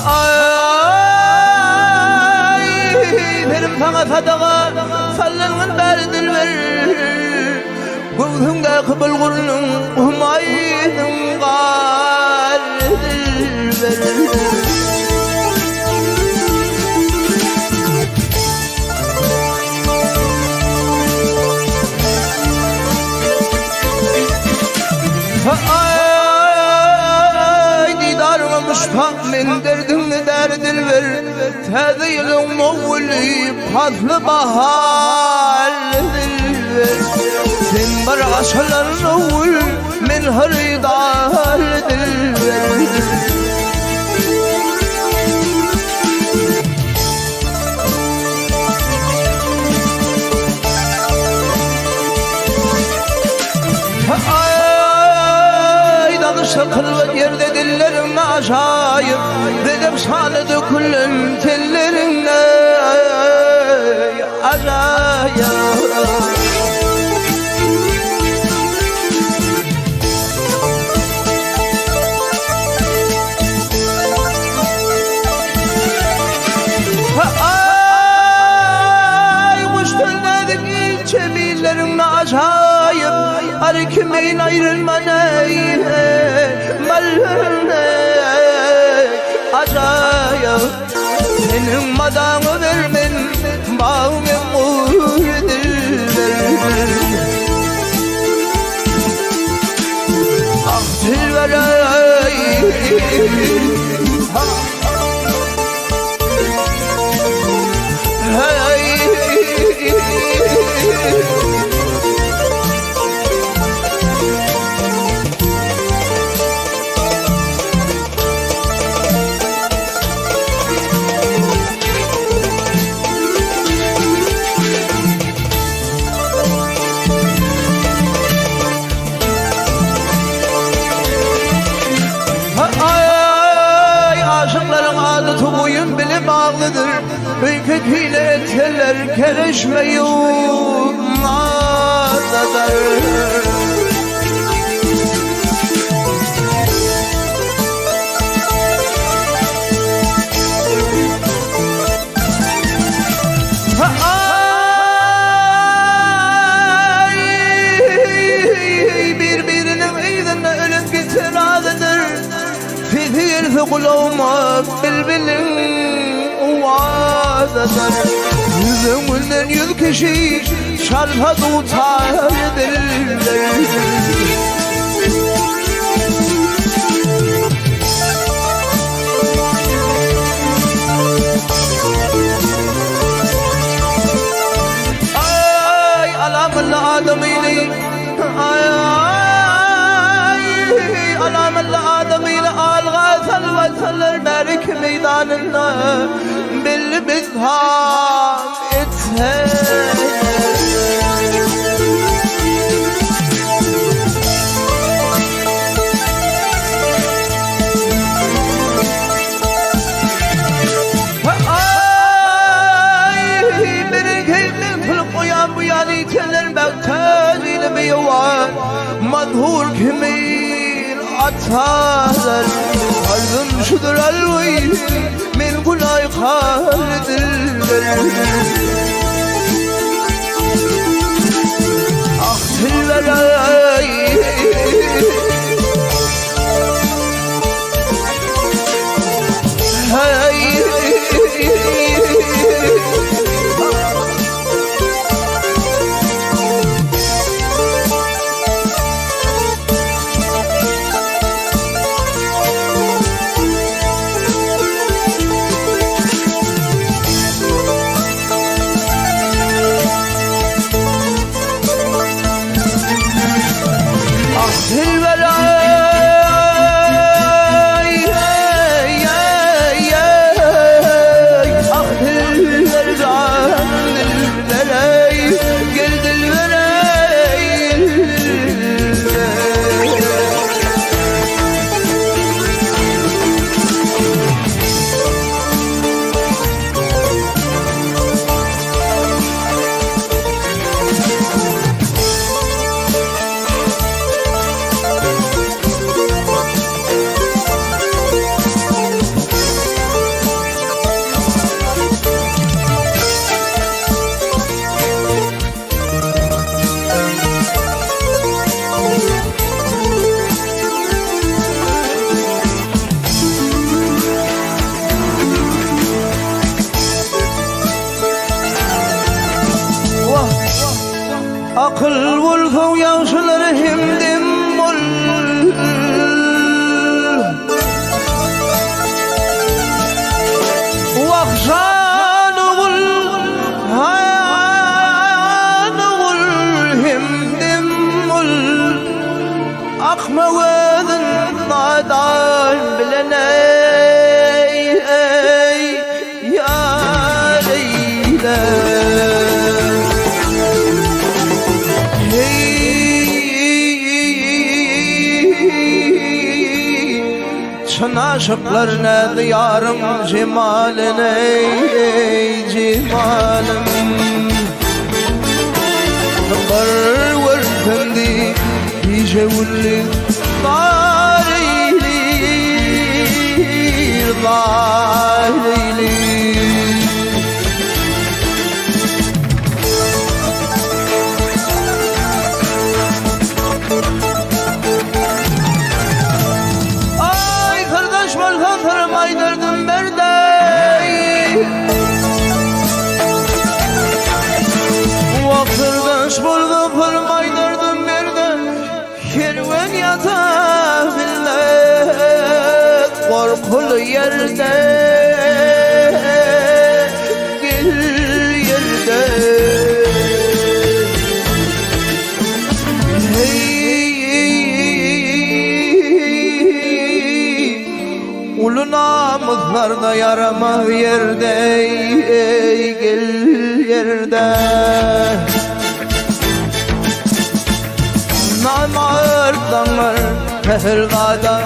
Ay benim sana sadağa sallanın derdil ver Gözümde kıbıl kurunun humayının derdil ver Ay didarıma muştak min derdimni derdil ver Tezilin muvli patlı bahar ver Sen bar aşaların uvul min hıridar dil ver Şakıl yerde dillerim aşayım Dedim sana dökülün tellerine Acayip Ay kuş tölledik çemillerim acayip Arkimeyin ayrılmanayım Acayip senin madanı vermen bağımın muhridir Ah silverey Hey Boyun bile bağlıdır Kötüyle etseler kerişmeyi ummadılar Ay birbirinin iyiden ölüp gitiradıdır Fitil fi kulağıma bilbilin uvazadır Yüzümünden 100 kişi çarpa tutar diller Ay alamın adamıyla Ay alamın adamıyla Algasal vasaller berik meydanında Belli bizham etse Ay beni keyifli kılıp uyan bu yan iteler Bektaziyle bir yuva Madhur kimin atarlar Kalbim şudur alvay min kulay kaldiller Ah silverey Hey Silver لنا يا ليلى Aşıklarına diyarım cemalini cemalım Var kendi yiyeceğulli Dareyli Dareyli Ay derdim berdey Vakırdaş buldu fırmay derdim berdey Kerven yata billet Korkulu yerde Gel yerde Ulu namızlarda yarama yerde Gel yerde Namar damar pehrada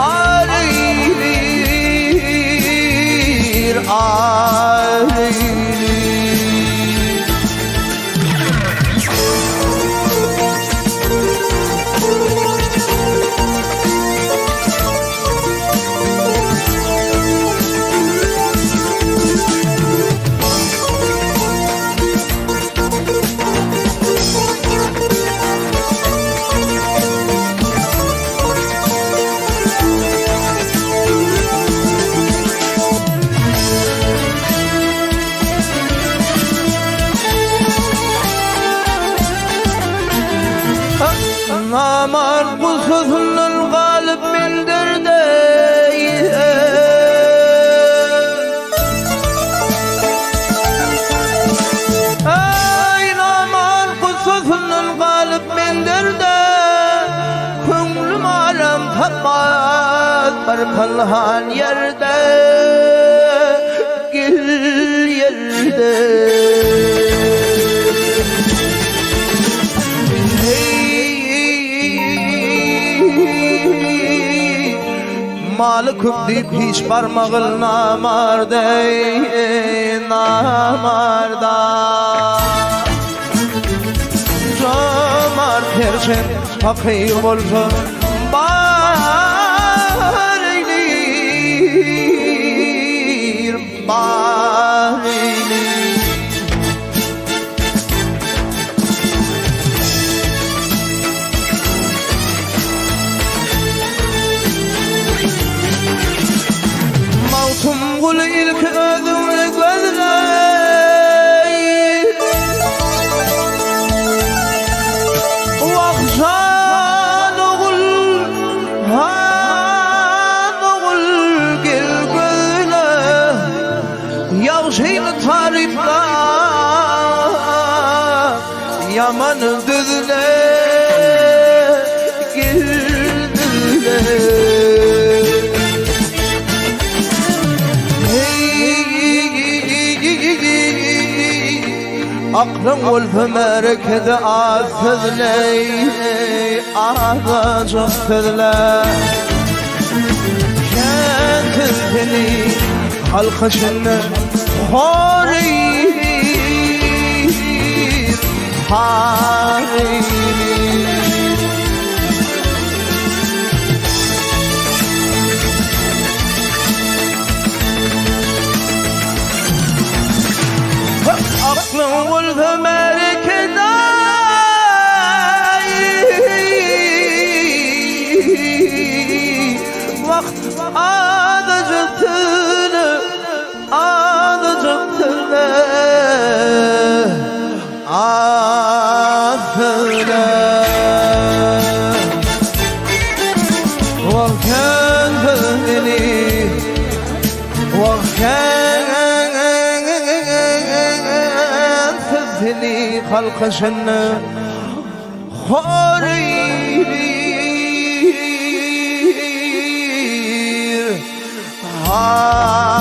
Ağrıyır ağrıyır Namar bu sözünün galip bildirdi Ey namar bu sözünün galip bildirdi Könlüm alem tatmaz bir palhan yerde Gel yerde Malıkım deyip hiç parmağın namarda Namarda Cömert perçem fakir olsun Bar eylir Bar eylir Mavtum kul ilk ödümle gözley Vakşan oğul Han oğul gel gözle Yavşin tarifla Yaman düzle Gel düzle Aklım ulfımer kede ağzızley Ağzacık tızle Kentin beni halkışını Horir Harir Aklım ulfımer kede Vakt ağzacık tızle Ağzacık tızle Ağzıle Vakkan beni Vakkan Seni halkışını Horir ها